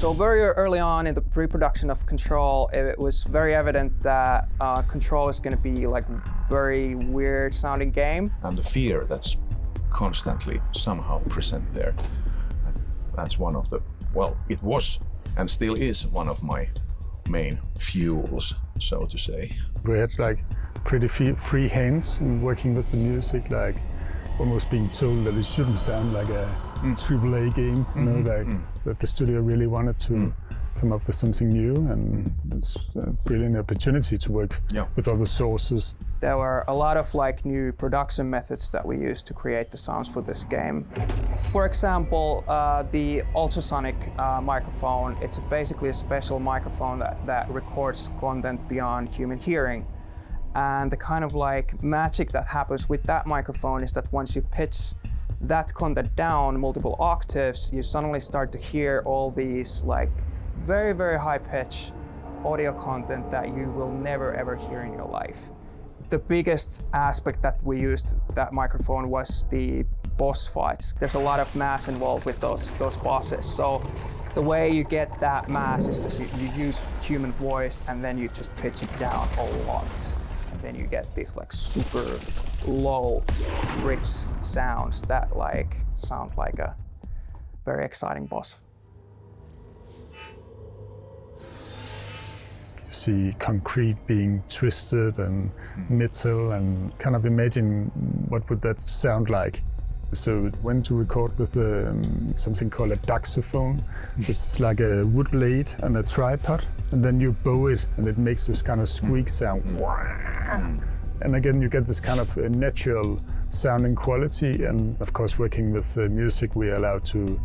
So very early on in the pre-production of Control, it was very evident that Control is going to be like very weird sounding game. And the fear that's constantly somehow present there. That's one of the, well, it was and still is one of my main fuels, so to say. We had like pretty free hands in working with the music, like almost being told that it shouldn't sound like a AAA game, you know, like that the studio really wanted to come up with something new, and it's a brilliant opportunity to work with other sources. There were a lot of like new production methods that we used to create the sounds for this game. For example, the ultrasonic microphone, it's basically a special microphone that records content beyond human hearing. And the kind of like magic that happens with that microphone is that once you pitch that content down multiple octaves, you suddenly start to hear all these like very, very high pitch audio content that you will never ever hear in your life. The biggest aspect that we used that microphone was the boss fights. There's a lot of mass involved with those bosses. So the way you get that mass is just you use human voice and then you just pitch it down a lot. And then you get these like super low, rich sounds that like sound like a very exciting boss. See concrete being twisted and metal, and kind of imagine what would that sound like. So went to record with something called a daxophone. This is like a wood blade on a tripod, and then you bow it and it makes this kind of squeak sound. And again, you get this kind of natural sounding quality, and of course working with music, we are allowed to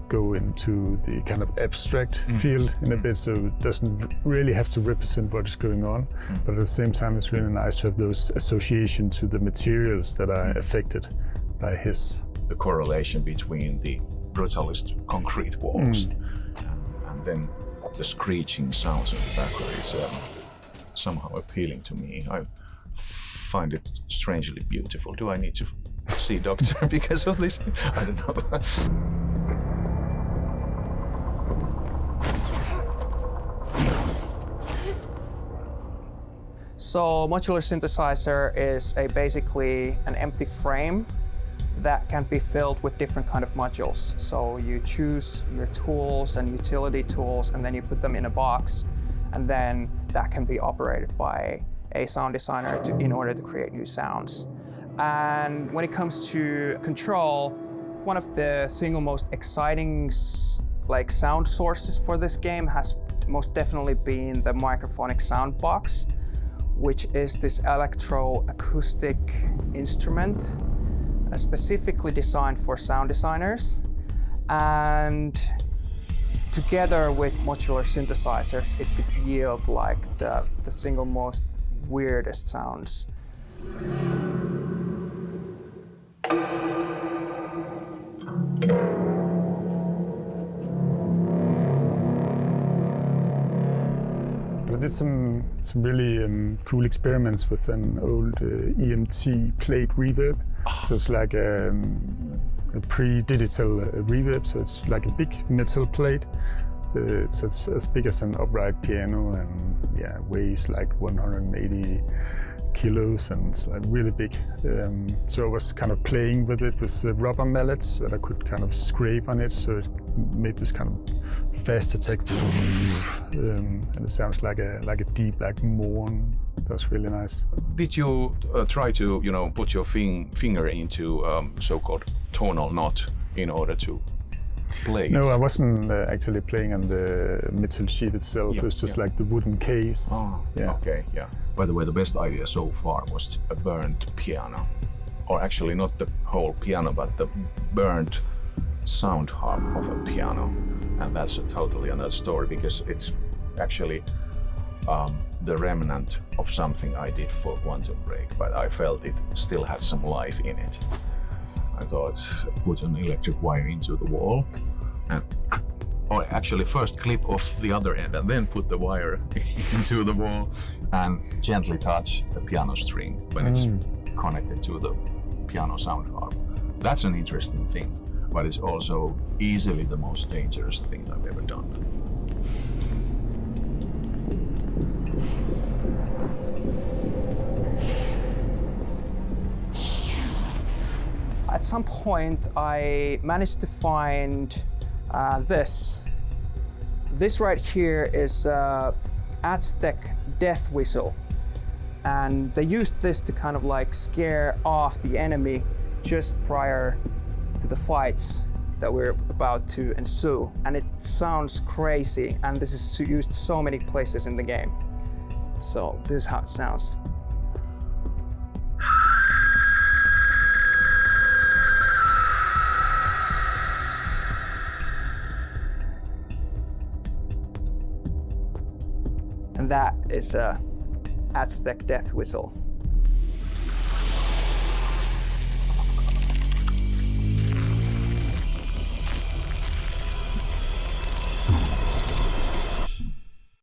go into the kind of abstract field in a bit, so it doesn't really have to represent what is going on, but at the same time it's really nice to have those associations to the materials that are affected by his. The correlation between the brutalist concrete walls and then the screeching sounds in the background is somehow appealing to me. I find it strangely beautiful. Do I need to see a doctor because of this? I don't know. So modular synthesizer is basically an empty frame that can be filled with different kind of modules. So you choose your tools and utility tools, and then you put them in a box, and then that can be operated by a sound designer in order to create new sounds. And when it comes to Control, one of the single most exciting sound sources for this game has most definitely been the microphonic sound box, which is this electro-acoustic instrument specifically designed for sound designers. And together with modular synthesizers, it could yield like the single most weirdest sounds. I did some really cool experiments with an old EMT plate reverb. So it's like a pre-digital reverb, so it's like a big metal plate. It's as big as an upright piano, and weighs like 180 kilos, and it's like really big. So I was kind of playing with it with rubber mallets that I could kind of scrape on it, so it made this kind of fast attack, and it sounds like a deep like mourn. That was really nice. Did you try to put your finger into so-called tonal knot in order to play? No, I wasn't actually playing on the metal sheet itself. It was just like the wooden case. Oh, okay, yeah. By the way, the best idea so far was a burnt piano. Or actually not the whole piano, but the burnt sound harp of a piano. And that's a totally another story, because it's actually the remnant of something I did for Quantum Break, but I felt it still had some life in it. I thought, put an electric wire into the wall, or actually first clip off the other end and then put the wire into the wall and gently touch the piano string when it's connected to the piano sound harp. That's an interesting thing. but it's also easily the most dangerous thing I've ever done. At some point, I managed to find this. This right here is Aztec death whistle. And they used this to kind of like scare off the enemy just prior to the fights that we're about to ensue. And it sounds crazy, and this is used so many places in the game. So this is how it sounds. And that is a Aztec death whistle.